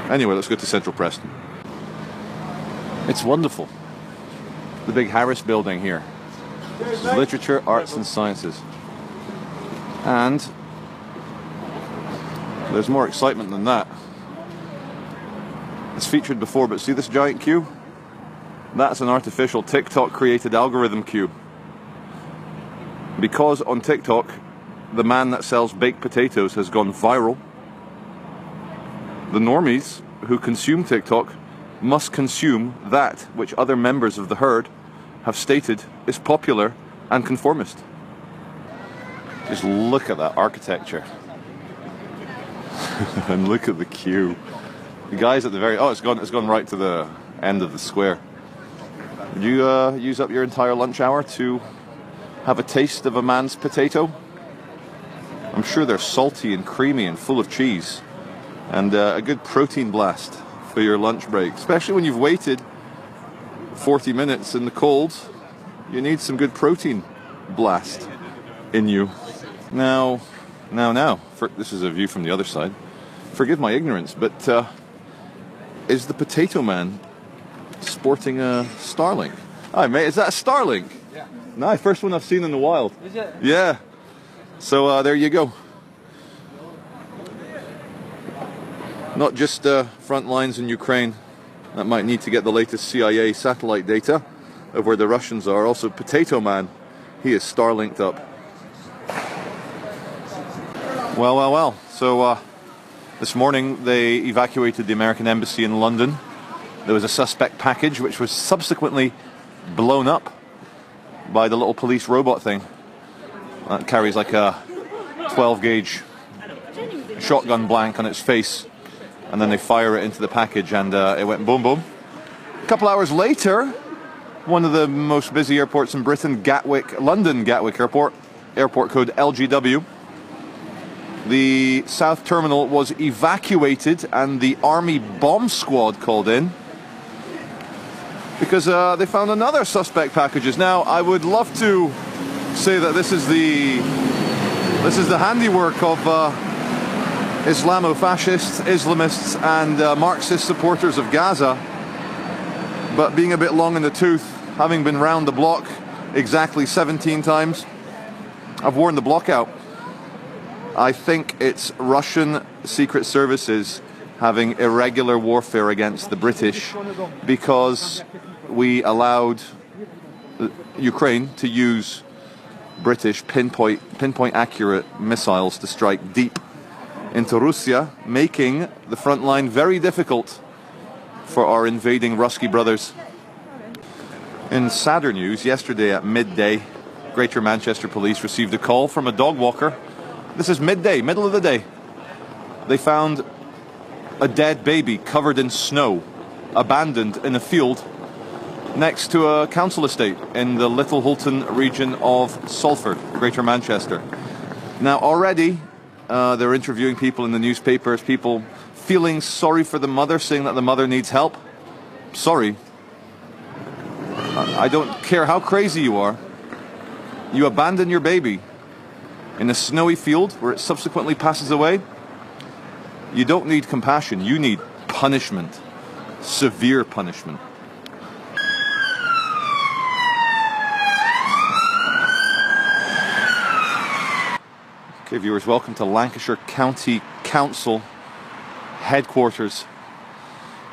Anyway, let's go to Central Preston. It's wonderful. The big Harris building here. This is Literature, Arts and Sciences. And there's more excitement than that. It's featured before, but see this giant cube? That's an artificial TikTok created algorithm cube. Because on TikTok, the man that sells baked potatoes has gone viral, the normies who consume TikTok must consume that which other members of the herd have stated is popular and conformist. Just look at that architecture. And look at the queue. The guys at the very... Oh, it's gone right to the end of the square. Would you use up your entire lunch hour to have a taste of a man's potato? I'm sure they're salty and creamy and full of cheese. And a good protein blast for your lunch break. Especially when you've waited 40 minutes in the cold. You need some good protein blast in you. Now, this is a view from the other side. Forgive my ignorance, but is the Potato Man sporting a Starlink? Hi, mate, is that a Starlink? Yeah. Nice, first one I've seen in the wild. Is it? Yeah. So there you go. Not just front lines in Ukraine that might need to get the latest CIA satellite data of where the Russians are. Also, Potato Man, he is Starlinked up. Well. So this morning they evacuated the American embassy in London. There was a suspect package which was subsequently blown up by the little police robot thing. That carries like a 12-gauge shotgun blank on its face. And then they fire it into the package and it went boom boom. A couple hours later, one of the most busy airports in Britain, London Gatwick Airport code LGW. The South Terminal was evacuated and the Army bomb squad called in because they found another suspect packages. Now, I would love to say that this is the handiwork of Islamofascists, Islamists and Marxist supporters of Gaza, but being a bit long in the tooth, having been round the block exactly 17 times, I've worn the block out. I think it's Russian secret services having irregular warfare against the British because we allowed Ukraine to use British pinpoint accurate missiles to strike deep into Russia, making the front line very difficult for our invading Ruski brothers. In sadder news, yesterday at midday, Greater Manchester Police received a call from a dog walker. This is midday, middle of the day. They found a dead baby covered in snow, abandoned in a field next to a council estate in the Little Hulton region of Salford, Greater Manchester. Now already they're interviewing people in the newspapers, people feeling sorry for the mother, saying that the mother needs help. Sorry. I don't care how crazy you are. You abandon your baby in a snowy field where it subsequently passes away. You don't need compassion, you need punishment. Severe punishment. Okay, viewers, welcome to Lancashire County Council headquarters.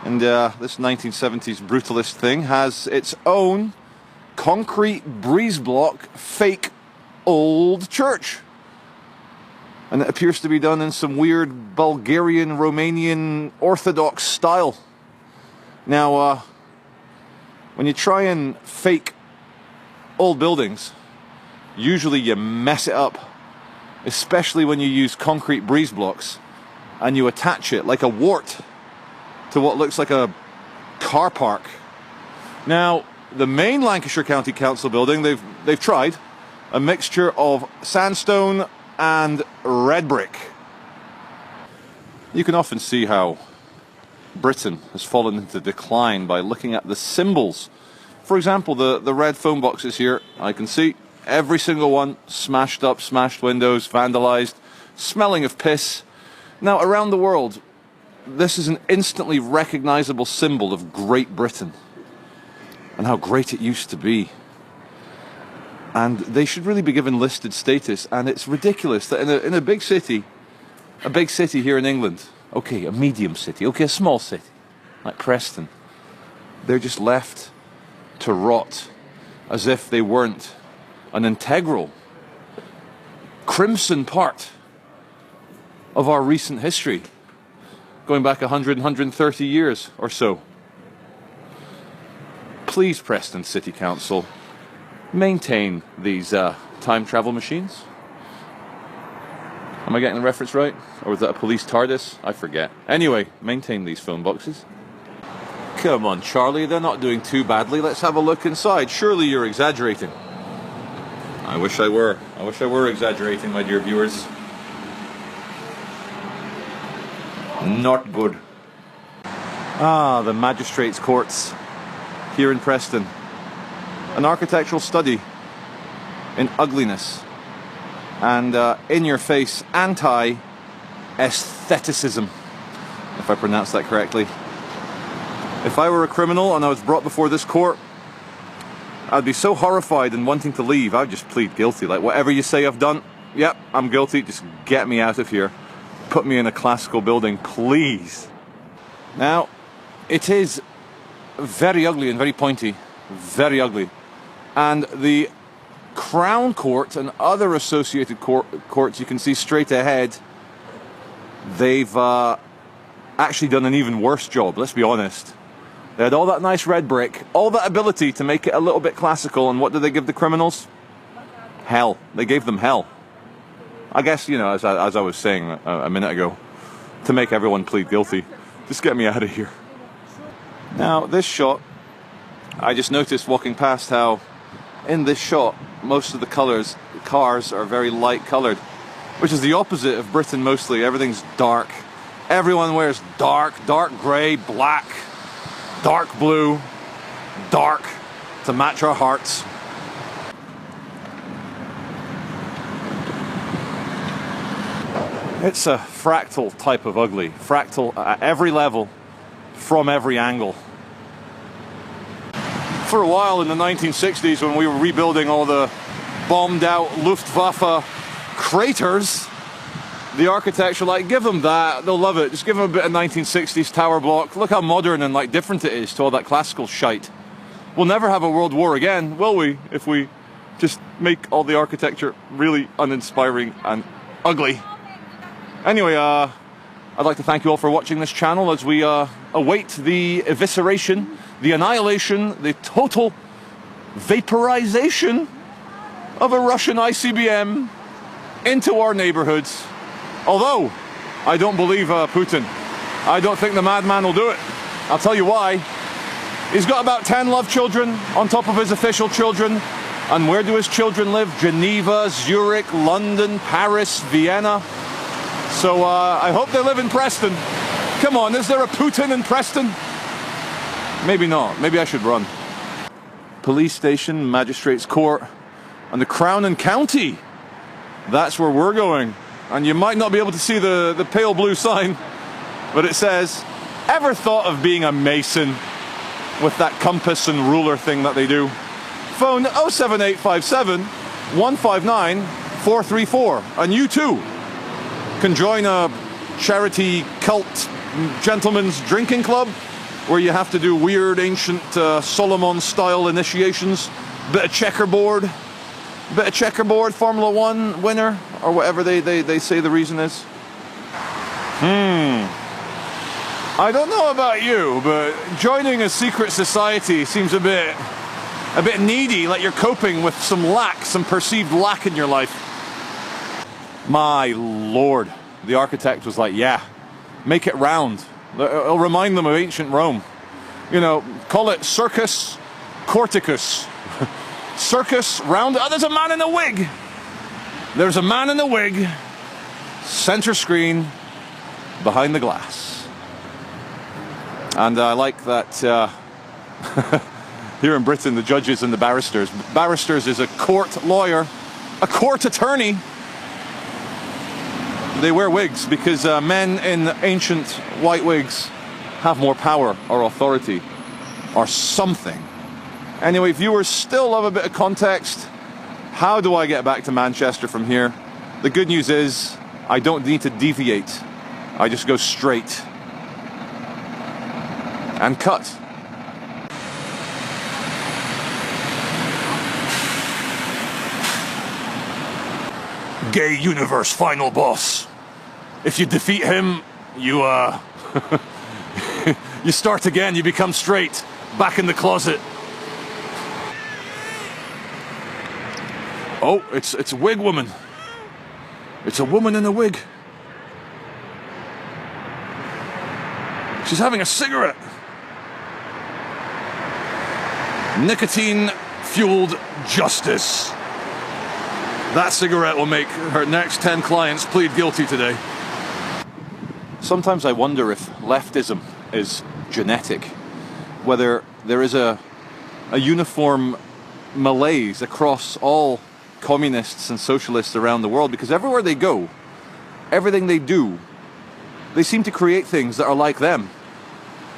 And this 1970s brutalist thing has its own concrete breeze block fake old church. And it appears to be done in some weird Bulgarian, Romanian Orthodox style. Now, when you try and fake old buildings, usually you mess it up. Especially when you use concrete breeze blocks and you attach it like a wart to what looks like a car park. Now, the main Lancashire County Council building, they've tried a mixture of sandstone and red brick. You can often see how Britain has fallen into decline by looking at the symbols. For example, the red phone boxes here, I can see every single one smashed up, smashed windows, vandalized, smelling of piss. Now, around the world, this is an instantly recognizable symbol of Great Britain and how great it used to be. And they should really be given listed status. And it's ridiculous that in a big city here in England, okay, a medium city, okay, a small city, like Preston, they're just left to rot as if they weren't an integral, crimson part of our recent history, going back 100, 130 years or so. Please, Preston City Council, maintain these time travel machines. Am I getting the reference right? Or was that a police TARDIS? I forget. Anyway, maintain these phone boxes. Come on, Charlie, they're not doing too badly. Let's have a look inside. Surely you're exaggerating. I wish I were. I wish I were exaggerating, my dear viewers. Not good. Ah, the Magistrates' Courts here in Preston. An architectural study in ugliness and in-your-face anti-aestheticism, if I pronounce that correctly. If I were a criminal and I was brought before this court, I'd be so horrified and wanting to leave, I'd just plead guilty. Like, whatever you say I've done, yep, I'm guilty, just get me out of here. Put me in a classical building, please. Now, it is very ugly and very pointy, very ugly. And the Crown Court and other associated courts you can see straight ahead, they've actually done an even worse job, let's be honest. They had all that nice red brick, all that ability to make it a little bit classical, and what did they give the criminals? Hell. They gave them hell. I guess, you know, as I was saying a minute ago, to make everyone plead guilty. Just get me out of here. Now, this shot, I just noticed walking past how in this shot, most of the cars are very light coloured, which is the opposite of Britain mostly. Everything's dark. Everyone wears dark grey, black, dark blue, dark, to match our hearts. It's a fractal type of ugly. Fractal at every level, from every angle. For a while in the 1960s, when we were rebuilding all the bombed out Luftwaffe craters, the architects were like, give them that, they'll love it. Just give them a bit of 1960s tower block. Look how modern and like different it is to all that classical shite. We'll never have a world war again, will we, if we just make all the architecture really uninspiring and ugly. Anyway, I'd like to thank you all for watching this channel as we await the evisceration, the annihilation, the total vaporization of a Russian ICBM into our neighborhoods. Although, I don't believe Putin. I don't think the madman will do it. I'll tell you why. He's got about 10 love children on top of his official children. And where do his children live? Geneva, Zurich, London, Paris, Vienna. So I hope they live in Preston. Come on, is there a Putin in Preston? Maybe not. Maybe I should run. Police station, Magistrates' Court, and the Crown and County. That's where we're going. And you might not be able to see the pale blue sign, but it says, ever thought of being a mason with that compass and ruler thing that they do? Phone 07857 159 434. And you too can join a charity cult gentlemen's drinking club where you have to do weird ancient Solomon-style initiations, bit of checkerboard, Formula 1 winner, or whatever they say the reason is. I don't know about you, but joining a secret society seems a bit needy, like you're coping with some perceived lack in your life. My lord, the architect was like, yeah, make it round. It'll remind them of ancient Rome. You know, call it Circus Corticus. Circus round. Oh, there's a man in a wig. There's a man in a wig. Center screen, behind the glass. And I like that here in Britain, the judges and the barristers. Barristers is a court lawyer, a court attorney. They wear wigs because men in ancient white wigs have more power or authority or something. Anyway, viewers still love a bit of context. How do I get back to Manchester from here? The good news is I don't need to deviate. I just go straight and cut. Gay Universe final boss. If you defeat him, you you start again, you become straight, back in the closet. Oh, it's a wig woman. It's a woman in a wig. She's having a cigarette. Nicotine-fueled justice. That cigarette will make her next 10 clients plead guilty today. Sometimes I wonder if leftism is genetic, whether there is a uniform malaise across all communists and socialists around the world, because everywhere they go, everything they do, they seem to create things that are like them,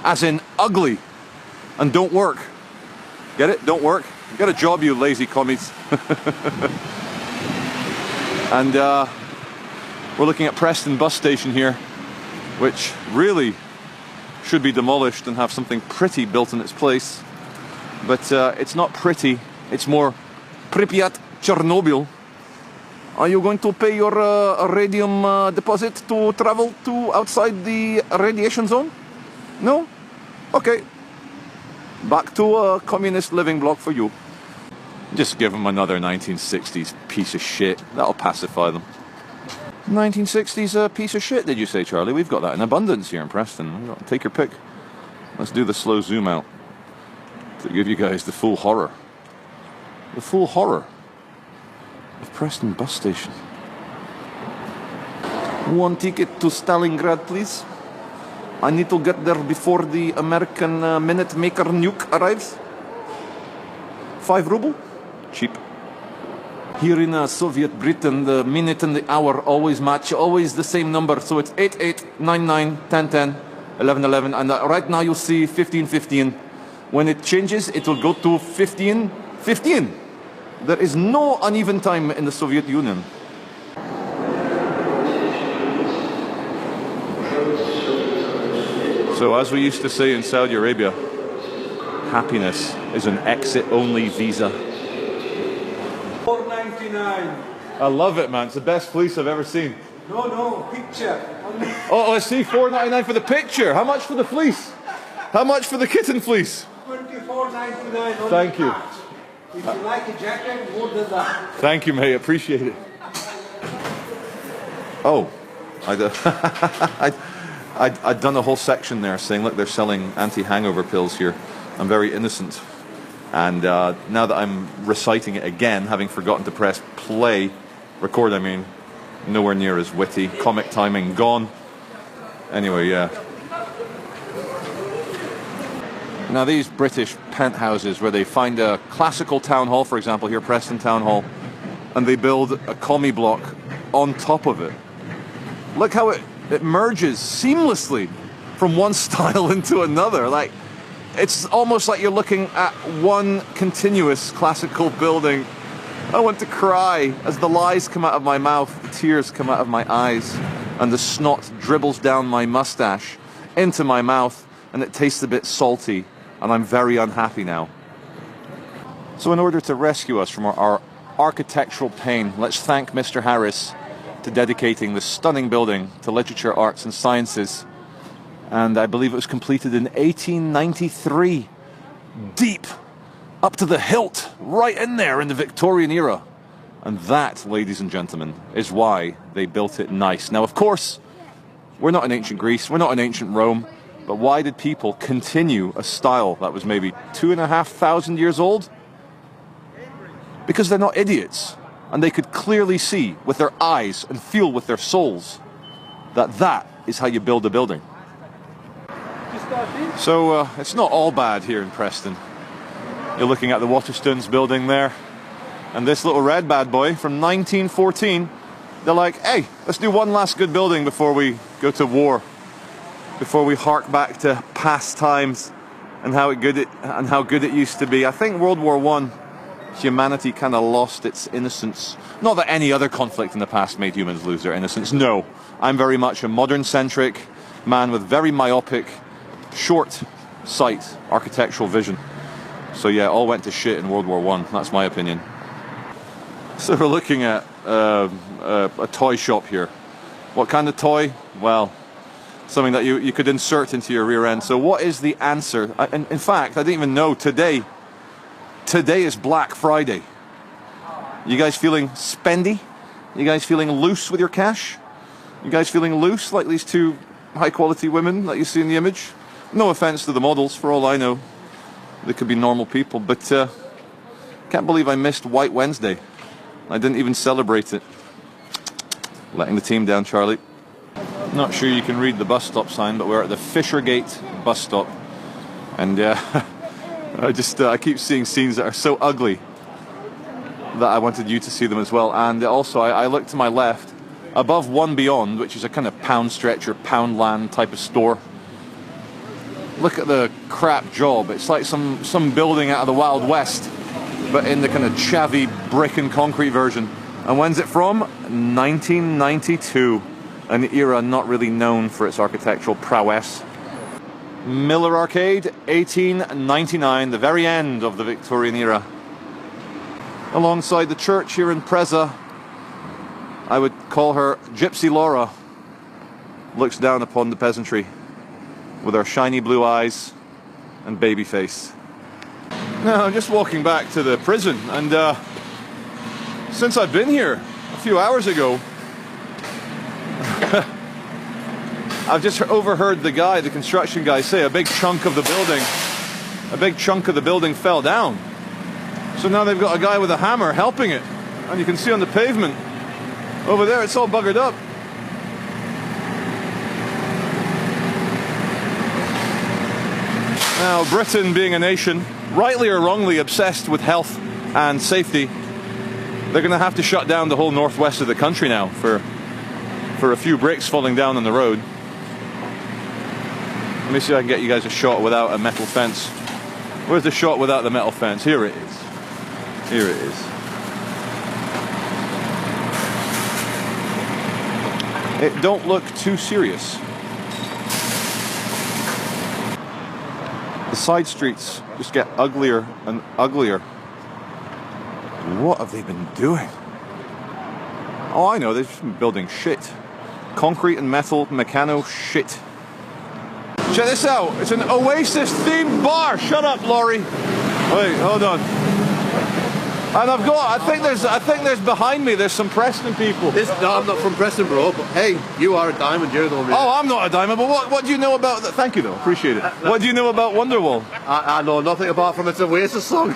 as in ugly and don't work. Get it? Don't work. Get a job, you lazy commies. And we're looking at Preston bus station here, which really should be demolished and have something pretty built in its place. But it's not pretty, it's more Pripyat Chernobyl. Are you going to pay your radium deposit to travel to outside the radiation zone? No? Okay. Back to a communist living block for you. Just give them another 1960s piece of shit. That'll pacify them. 1960s piece of shit, did you say, Charlie? We've got that in abundance here in Preston. Take your pick. Let's do the slow zoom out to give you guys the full horror. The full horror of Preston bus station. One ticket to Stalingrad, please. I need to get there before the American Minute Maker nuke arrives. 5 ruble? Cheap. Here in Soviet Britain, the minute and the hour always match, always the same number. So it's 8899 1010 1111, and right now you see 1515. When it changes, it will go to 1515. There is no uneven time in the Soviet Union. So as we used to say in Saudi Arabia, happiness is an exit-only visa. $4.99. I love it, man. It's the best fleece I've ever seen. No, picture. Only Oh, I see. $4.99 for the picture. How much for the fleece? How much for the kitten fleece? $24.99. Thank you. If you like a jacket, more than that. Thank you, mate. Appreciate it. Oh, I'd done a whole section there saying, look, they're selling anti-hangover pills here. I'm very innocent. And now that I'm reciting it again, having forgotten to press play, record I mean, nowhere near as witty. Comic timing gone. Anyway, yeah. Now these British penthouses where they find a classical town hall, for example, here Preston Town Hall, and they build a commie block on top of it. Look how it merges seamlessly from one style into another. Like, it's almost like you're looking at one continuous classical building. I want to cry as the lies come out of my mouth, the tears come out of my eyes, and the snot dribbles down my mustache into my mouth, and it tastes a bit salty, and I'm very unhappy now. So in order to rescue us from our architectural pain, let's thank Mr. Harris to dedicating this stunning building to literature, arts and sciences. And I believe it was completed in 1893. Deep, up to the hilt, right in there in the Victorian era. And that, ladies and gentlemen, is why they built it nice. Now, of course, we're not in ancient Greece, we're not in ancient Rome, but why did people continue a style that was maybe 2,500 years old? Because they're not idiots. And they could clearly see with their eyes and feel with their souls that that is how you build a building. So it's not all bad here in Preston. You're looking at the Waterstones building there, and this little red bad boy from 1914 They're like, hey, let's do one last good building before we go to war, before we hark back to past times and how good it used to be. I think World War I, humanity kind of lost its innocence. Not that any other conflict in the past made humans lose their innocence. No, I'm very much a modern-centric man with very myopic, short-sight architectural vision. So yeah, all went to shit in World War I. That's my opinion. So we're looking at a toy shop here. What kind of toy? Well, something that you could insert into your rear end. So what is the answer? In fact, I didn't even know today. Today is Black Friday. You guys feeling spendy? You guys feeling loose with your cash? You guys feeling loose like these two high-quality women that you see in the image? No offense to the models, for all I know. They could be normal people, but can't believe I missed White Wednesday. I didn't even celebrate it. Letting the team down, Charlie. Not sure you can read the bus stop sign, but we're at the Fishergate bus stop. And I keep seeing scenes that are so ugly that I wanted you to see them as well. And also, I look to my left, above One Beyond, which is a kind of pound stretcher, pound land type of store. Look at the crap job. It's like some building out of the Wild West, but in the kind of chavvy brick and concrete version. And when's it from? 1992. An era not really known for its architectural prowess. Miller Arcade, 1899, the very end of the Victorian era. Alongside the church here in Preza, I would call her Gypsy Laura, looks down upon the peasantry with her shiny blue eyes and baby face. Now, I'm just walking back to the prison, and since I've been here a few hours ago, I've just overheard the construction guy say a big chunk of the building fell down. So now they've got a guy with a hammer helping it, and you can see on the pavement over there it's all buggered up. Now, Britain being a nation, rightly or wrongly obsessed with health and safety, they're going to have to shut down the whole northwest of the country now for a few bricks falling down on the road. Let me see if I can get you guys a shot without a metal fence. Where's the shot without the metal fence? Here it is. Here it is. It don't look too serious. The side streets just get uglier and uglier. What have they been doing? Oh, I know, they've just been building shit. Concrete and metal, Meccano shit. Check this out, it's an Oasis themed bar. Shut up, Laurie. Wait, hold on. And I think there's behind me, there's some Preston people. No, I'm not from Preston, bro, but hey, you are a diamond, you're the one. Oh, I'm not a diamond, but what do you know about that? Thank you though, appreciate it. What do you know about Wonderwall? I know nothing apart from it's a Oasis song.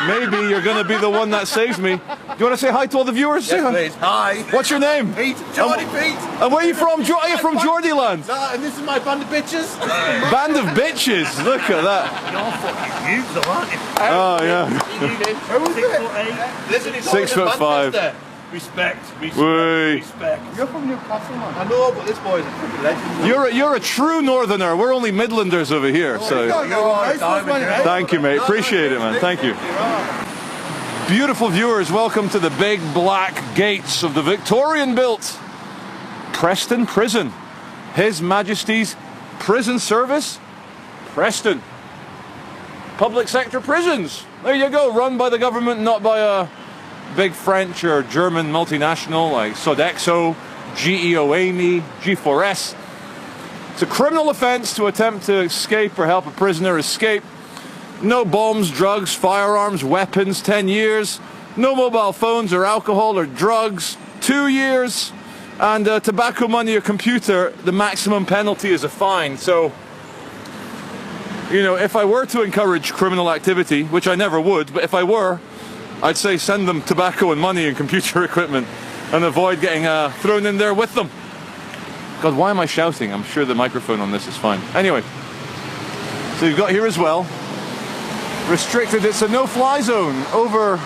Maybe you're going to be the one that saves me. Do you want to say hi to all the viewers? Yes, please. Hi. What's your name? Pete. Geordie Pete. And where are you from? Are you from Geordieland? No, and this is my band of bitches. Band of bitches. Look at that. You're fucking huge, aren't you? Oh, yeah. Who's it? Listen, it's 6'5". Respect. Wait. You're from Newcastle, man. I know, but this boy's a freaking legend. You're a true northerner. We're only Midlanders over here. So thank you, mate. Appreciate it, man. Thank you. Beautiful viewers, welcome to the big black gates of the Victorian-built Preston Prison. His Majesty's Prison Service, Preston. Public sector prisons. There you go. Run by the government, not by a big French or German multinational like Sodexo, GEOAMI, G4S. It's a criminal offense to attempt to escape or help a prisoner escape. No bombs, drugs, firearms, weapons, 10 years. No mobile phones or alcohol or drugs, 2 years. And tobacco money or computer, the maximum penalty is a fine. So, you know, if I were to encourage criminal activity, which I never would, but if I were, I'd say send them tobacco and money and computer equipment and avoid getting thrown in there with them. God, why am I shouting? I'm sure the microphone on this is fine. Anyway, so you've got here as well, restricted, it's a no-fly zone over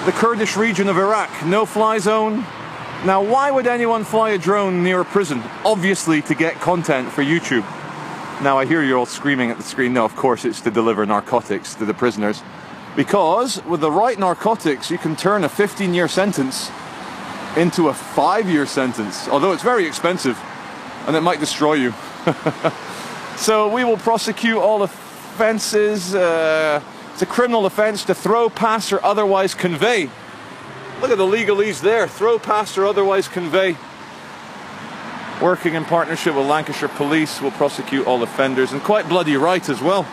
the Kurdish region of Iraq. No-fly zone, Now, why would anyone fly a drone near a prison? Obviously to get content for YouTube. Now, I hear you're all screaming at the screen. No, of course it's to deliver narcotics to the prisoners. Because with the right narcotics, you can turn a 15-year sentence into a 5-year sentence. Although it's very expensive and it might destroy you. So we will prosecute all offences. It's a criminal offence to throw, pass or otherwise convey. Look at the legalese there. Throw, pass or otherwise convey. Working in partnership with Lancashire Police, will prosecute all offenders, and quite bloody right as well.